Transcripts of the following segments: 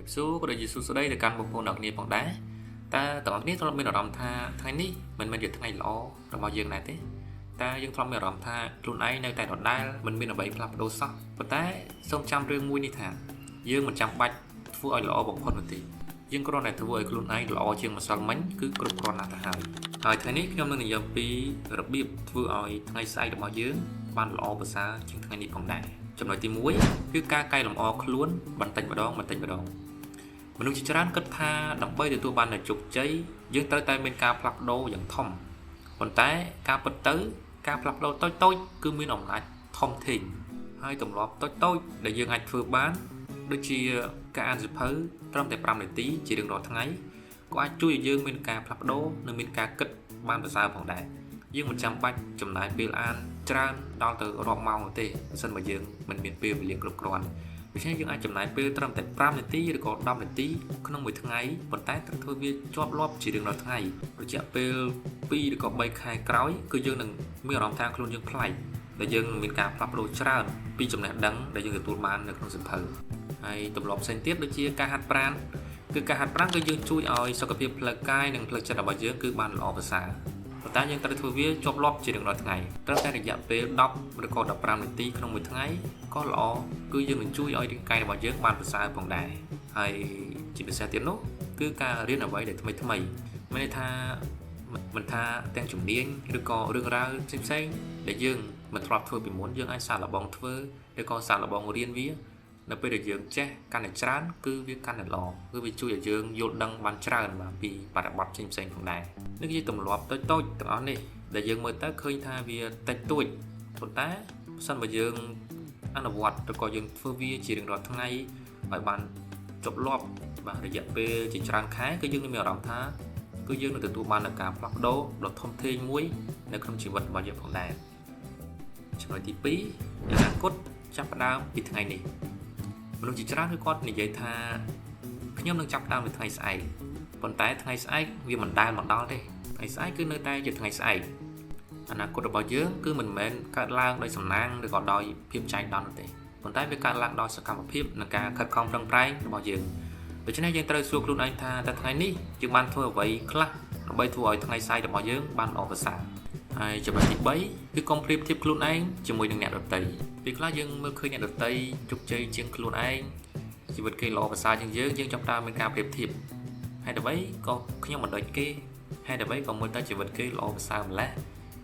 Rịp số có đại diện số đây để căn một phần đặc biệt bằng đá ta tổng biết trong bên ở đầm tha thay ní mình được thay lọ rồi bao giờ này thế ta dương trong bên ở đầm tha luôn ấy nơi tại đòn đá mình ở bảy làm đồ sóc và ta xong trăm riêng mui đi thả dương 100 bạch phụ ở lọ một phần một tỷ dương con này thua luôn ấy lọ chương mà sao mánh cứ con là ta hai thay ní trong nơi giờ pi đặc biệt vừa ở thay sai được bao dương ban lọ bờ xa chương thay ní bằng đá trong nói tìm muối cứ ca cay làm o luôn bàn tay vào đó mình nuôi chăn cất tha đóng bay từ tua ban là trục cháy dương tới tay bên ca plak đô dạng thòng còn té ca bật tới ca plak đô tôi cứ miên ổng lại thòng thình hai tổng lọp tôi để dương ảnh vừa bán đôi chi ca ăn dịp hứ trong tại pram để tí chỉ đừng đỏ thằng ấy có ai chui dương bên ca plak đô nên bên ca cất ban là sao phòng đại dương 100 bạch chấm lại bill an tràn đo từ rong màu tê sân mà dương mình miền bill liền cực còn vì thế dương ai chấm lại bill trong tại pram để tí được còn đom để tí không mười tháng ấy vận tải thôi viên chóp lóp chỉ đừng nói tháng ấy rồi chạm bill pi được còn bay khai cõi cứ dương đừng miêu lòng thang luôn dương play để dương miền ca plak đô tràn pi chấm lại đắng để dương được tuôn man được không dừng thử hay tập lọp xanh tiếp được chia ca hạt pran cứ ca hạt pran cứ dương chui oi sau cái việc cai đừng play chặt ở bao dương cứ ban lọ và xả taยังត្រូវធ្វើវាជាប់លាប់ជារៀងរាល់ថ្ងៃត្រូវតែរយៈពេល10ឬក៏15នាទីក្នុងមួយថ្ងៃក៏ល្អគឺយើងនឹងជួយឲ្យរាងកាយរបស់យើងបានប្រសើរផងដែរហើយជាពិសេសទៀតនោះគឺការរៀនអ្វីដែលថ្មីមានន័យថាមិនថាទាំងជំនាញឬក៏រឿងរ៉ាវផ្សេងដែលយើងមិនធ្លាប់ធ្វើពីមុនយើងអាចសាកល្បងធ្វើឬក៏សាកល្បងរៀនវានៅពេលដែលយើងចេះកាន់តែច្រើនគឺវាកាន់តែល្អគឺវាជួយឲ្យយើងយល់ដឹងបានច្រើនពីបរិបទផ្សេងផងដែរនេះជាទម្លាប់តូចទាំងអស់នេះដែលយើងមើលទៅឃើញថាវាតិចតួចប៉ុន្តែបើសិនបើយើងអនុវត្តឬក៏យើងធ្វើវាជារៀងរាល់ថ្ងៃឲ្យបានចប់លាប់បាទរយៈពេលជាច្រើនខែគឺយើងនឹងមានអារម្មណ៍ថាគឺយើងនឹងទទួលបាននូវការផ្លាស់ប្ដូរដ៏ធំធេងមួយនៅក្នុងជីវិតរបស់យើងផងដែរចំណុចទី2អនាគតចាប់ផ្ដើមពីថ្ងៃនេះមនុស្សជាច្រើនគឺគាត់និយាយថាខ្ញុំនឹងចាប់ផ្ដើមនៅថ្ងៃស្អែកប៉ុន្តែថ្ងៃស្អែកវាមិនដែលមកដល់ទេថ្ងៃស្អែកគឺនៅតែជាថ្ងៃស្អែកអនាគតរបស់យើងគឺមិនមែនកើតឡើងដោយសំណាងឬក៏ដោយភាពចៃដន្យទេប៉ុន្តែវាកើតឡើងដោយសកម្មភាពនិងការខិតខំប្រឹងប្រែងរបស់យើងដូច្នេះយើងត្រូវសួរខ្លួនឯងថាតើថ្ងៃនេះយើងបានធ្វើអ្វីខ្លះដើម្បីធ្វើឲ្យថ្ងៃស្អែករបស់យើងបានល្អប្រសើរហើយចំណុចទី3គឺកុំប្រៀបធៀបខ្លួនឯងជាមួយនឹងអ្នកដទៃពេលខ្លះយើងមើលឃើញអ្នកដទៃជោគជ័យជាងខ្លួនឯងជីវិតគេល្អប្រសើរជាងយើងចាប់ផ្ដើមមានការប្រៀបធៀបហេតុអ្វីក៏ខ្ញុំមិនដូចគេហេតុអ្វីក៏មើលទៅជីវិតគេល្អប្រសើរម្ល៉េះ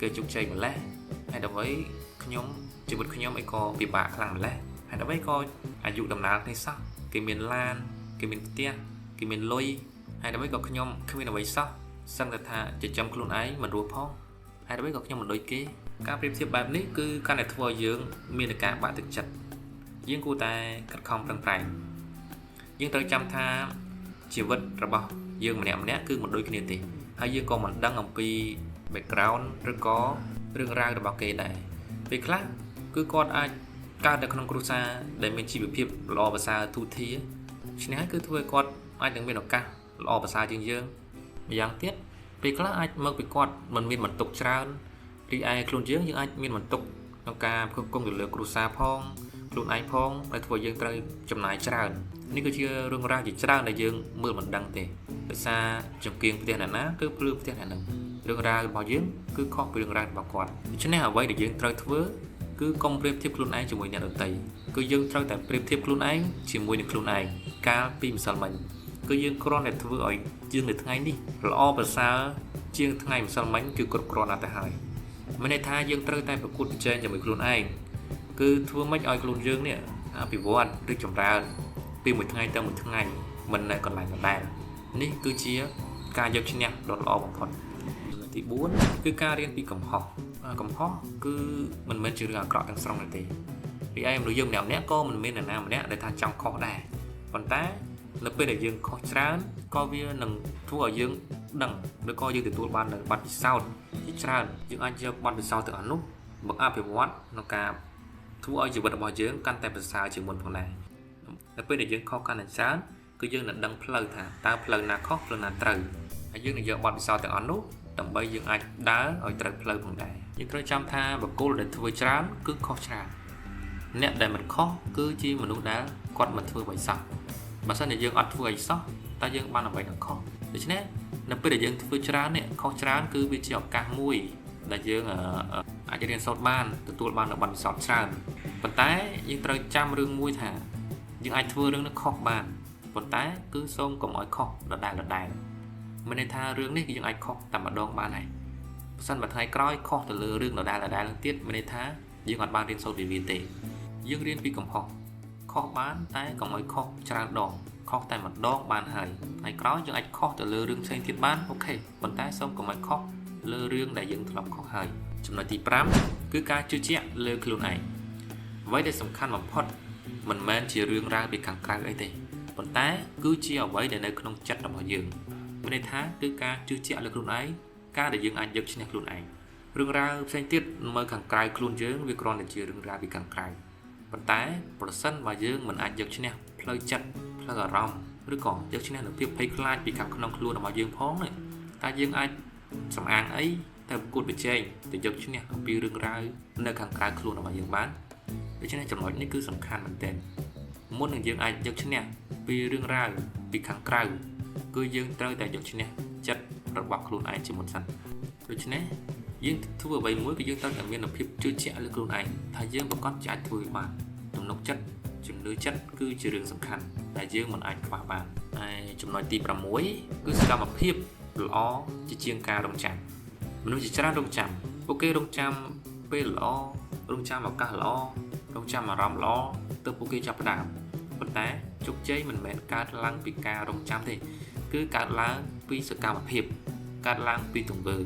គេជោគជ័យម្ល៉េះហេតុអ្វីខ្ញុំជីវិតខ្ញុំអីក៏ពិបាកខ្លាំងម្ល៉េះហេតុអ្វីក៏អាយុដំណើរគ្នាសោះគេមានឡានគេមានផ្ទះគេមានលុយហេតុអ្វីក៏ខ្ញុំគ្មានអ្វីសោះសឹងតែថាចិញ្ចឹមខ្លួនឯងមិនរស់ផងហេតុអ្វីក៏ខ្ញុំមិនដូចគេការប្រៀបធៀបបែបនេះគឺកាន់តែធ្វើឲ្យយើងមានការបាក់ទឹកចិត្តយើងគួរតែខិតខំប្រឹងប្រែងយើងត្រូវចាំថាជីវិតរបស់យើងម្នាក់គឺមិនដូចគ្នាទេហើយយើងក៏មិនដឹងអំពី background ឬក៏រឿងរ៉ាវរបស់គេដែរពេលខ្លះគឺគាត់អាចកើតនៅក្នុងគ្រួសារដែលមានជីវភាពល្អប្រសើរទូធាឆ្នេះគឺធ្វើឲ្យគាត់អាចនឹងមានឱកាសល្អប្រសើរជាងយើងម្យ៉ាងទៀតពេលខ្លះអាចមកពីគាត់មិនមានបន្ទុកច្រើនរីឯខ្លួនយើងអាចមានបន្ទុកក្នុងការផ្គត់ផ្គង់ទៅលើគ្រួសារផងខ្លួនឯងផងដែលធ្វើឲ្យយើងត្រូវចំណាយច្រើននេះគឺជារឿងរ៉ាវជាច្រើនដែលយើងមើលមិនដឹងទេដោយសារចំគៀងផ្ទះអ្នកណាគឺភ្លឺផ្ទះអ្នកហ្នឹងរឿងរ៉ាវរបស់យើងគឺខុសពីរឿងរ៉ាវរបស់គាត់ដូច្នេះអ្វីដែលយើងត្រូវធ្វើគឺកុំប្រៀបធៀបខ្លួនឯងជាមួយអ្នកដទៃគឺយើងត្រូវតែប្រៀបធៀបខ្លួនឯងជាមួយនឹងខ្លួនឯងកាលពីម្សិលមិញគឺយើងគ្រាន់តែធ្វើឲ្យយើងនៅថ្ងៃនេះល្អប្រសើរជាងថ្ងៃម្សិលមិញគឺគ្រប់គ្រាន់តែហើយមានន័យថាយើងត្រូវតែប្រកួតប្រជែងជាមួយខ្លួនឯងគឺធ្វើម៉េចឲ្យខ្លួនយើងនេះអភិវឌ្ឍឬចម្រើនពីមួយថ្ងៃទៅមួយថ្ងៃមិននៅកន្លែងដដែលនេះគឺជាការយកឈ្នះដ៏ល្អបំផុតទី4គឺការរៀនពីកំហុសគឺមិនមែនជារឿងអាក្រក់ទាំងស្រុងទេពីឯមនុស្សយើងម្នាក់ក៏មិនមាននរណាម្នាក់ដែលថាចង់ខុសដែរប៉ុន្តែនៅពេលដែលយើងខុសច្រើនក៏វានឹងធ្វើឲ្យយើងដឹងឬក៏យើងទទួលបាននូវបទពិសោធន៍ជាច្រើនយើងអាចយកបទពិសោធន៍ទាំងអស់នោះមកអភិវឌ្ឍក្នុងការធ្វើឲ្យជីវិតរបស់យើងកាន់តែប្រសើរជាងមុនផងដែរនៅពេលដែលយើងខុសកាន់តែច្រើនគឺយើងនឹងដឹងផ្លូវថាតើផ្លូវណាខុសផ្លូវណាត្រូវហើយយើងនឹងយកបទពិសោធន៍ទាំងអស់នោះដើម្បីយើងអាចដើរឲ្យត្រូវផ្លូវផងដែរយើងត្រូវចាំថាបុគ្គលដែលធ្វើច្រើនគឺខុសច្រើនអ្នកដែលមិនខុសគឺជាមនុស្សដែលគាត់មិនធ្វើអ្វីសោះ បើសិនជាយើងអត់ធ្វើអីសោះតែយើងបានអ្វីនឹងខុសដូច្នេះនៅពេលដែលយើងធ្វើច្រើននេះខុសច្រើនគឺវាជាឱកាសមួយដែលយើងអាចរៀនសូត្របានទទួលបាននូវបទពិសោធន៍ច្រើនប៉ុន្តែយើងត្រូវចាំរឿងមួយថាយើងអាចធ្វើរឿងនេះខុសបានប៉ុន្តែគឺសូមកុំឲ្យខុសដដែលមានន័យថារឿងនេះគឺយើងអាចខុសតែម្ដងបានហើយបើសិនបើថ្ងៃក្រោយខុសទៅលើរឿងដដែលនឹងទៀតមានន័យថាយើងអត់បានរៀនសូត្រពីវាទេយើងរៀនពីកំហុសខុសបានតែកុំឲ្យខុសច្រើនដងខុសតែម្ដងបានហើយថ្ងៃក្រោយយើងអាចខុសទៅលើរឿងផ្សេងទៀតបានអូខេប៉ុន្តែសូមកុំឲ្យខុសលើរឿងដែលយើងធ្លាប់ខុសហើយចំណុចទី5គឺការជឿជាក់លើខ្លួនឯងអ្វីដែលសំខាន់បំផុតមិនមែនជារឿងរ៉ាវពីខាងក្រៅអីទេប៉ុន្តែគឺជាអ្វីដែលនៅក្នុងចិត្តរបស់យើងមានន័យថាគឺការជឿជាក់លើខ្លួនឯងការដែលយើងអាចយកឈ្នះខ្លួនឯងរឿងរ៉ាវផ្សេងទៀតមើលខាងក្រៅខ្លួនយើងវាគ្រាន់តែជារឿងរ៉ាវពីខាងក្រៅប៉ុន្តែប្រសិនបើយើងមិនអាចយកឈ្នះផ្លូវចិត្តផ្លូវអារម្មណ៍ឬក៏យកឈ្នះនូវភាពភ័យខ្លាចពីខាងក្នុងខ្លួនរបស់យើងផងនេះតើយើងអាចសំអាងអីទៅប្រកួតប្រជែងទៅយកឈ្នះអំពីរឿងរ៉ាវនៅខាងក្រៅខ្លួនរបស់យើងបានដូច្នេះចំណុចនេះគឺសំខាន់មែនទែនមុននឹងយើងអាចយកឈ្នះពីរឿងរ៉ាវពីខាងក្រៅគឺយើងត្រូវតែយកឈ្នះចិត្តរបស់ខ្លួនឯងជាមុនសិនដូច្នេះយើងធ្វើអ្វីមួយគឺយើងត្រូវតែមានភាពជឿជាក់លើខ្លួនឯងថាយើងប្រកាសជាអាចធ្វើបានទំនុកចិត្តជំនឿចិត្តគឺជារឿងសំខាន់ដែលយើងមិនអាចខ្វះបានហើយចំណុចទី6គឺសកម្មភាពល្អជាជាងការរងចាំមនុស្សជាច្រើនរងចាំពួកគេរងចាំពេលល្អរងចាំឱកាសល្អរងចាំអារម្មណ៍ល្អទើបពួកគេចាប់ផ្ដើមប៉ុន្តែជោគជ័យមិនមែនកើតឡើងពីការរងចាំទេគឺកើតឡើងពីសកម្មភាពកើតឡើងពីទង្វើ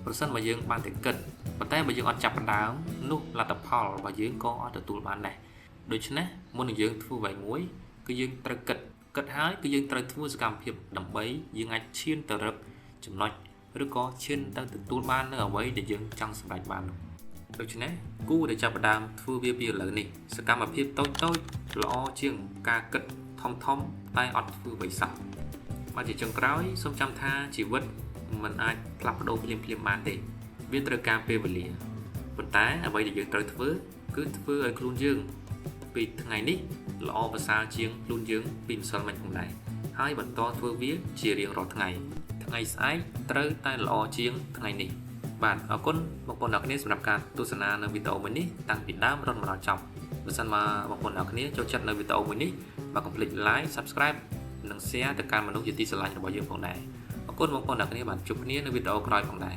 ប្រសិនបើយើងបានតែគិតប៉ុន្តែបើយើងអត់ចាប់ផ្ដើមនោះលទ្ធផលរបស់យើងក៏អត់ទទួលបានដែរដូច្នេះមុននឹងយើងធ្វើអ្វីមួយគឺយើងត្រូវគិតហើយគឺយើងត្រូវធ្វើសកម្មភាពដើម្បីយើងអាចឈានទៅរកចំណុចឬក៏ឈានទៅទទួលបាននៅអ្វីដែលយើងចង់សម្រេចបាននោះដូច្នេះគួរតែចាប់ផ្ដើមធ្វើវាពីឥឡូវនេះសកម្មភាពតូចល្អជាងការគិតធំតែអត់ធ្វើអ្វីសោះមកជាចុងក្រោយសូមចាំថាជីវិតមិនអាចផ្លាស់ប្ដូរភ្លាមបានទេវាត្រូវការពេលវេលាប៉ុន្តែអ្វីដែលយើងត្រូវធ្វើគឺធ្វើឲ្យខ្លួនយើងពីថ្ងៃនេះល្អប្រសើរជាងខ្លួនយើងពីម្សិលមិញផងដែរហើយបន្តធ្វើវាជារៀងរាល់ថ្ងៃស្អែកត្រូវតែល្អជាងថ្ងៃនេះបាទអរគុណបងប្អូនអ្នកគ្នាសម្រាប់ការទស្សនានៅវីដេអូមួយនេះតាំងពីដើមរហូតមកដល់ចប់បើសិនមកបងប្អូនអ្នកគ្នាចូលចិត្តនៅវីដេអូមួយនេះបាទកុំភ្លេច like subscribe និង share ទៅកាន់មនុស្សជាទីស្រឡាញ់របស់យើងផងដែរអរគុណបងប្អូនអ្នកគ្នាបាទជួបគ្នានៅវីដេអូក្រោយផងដែរ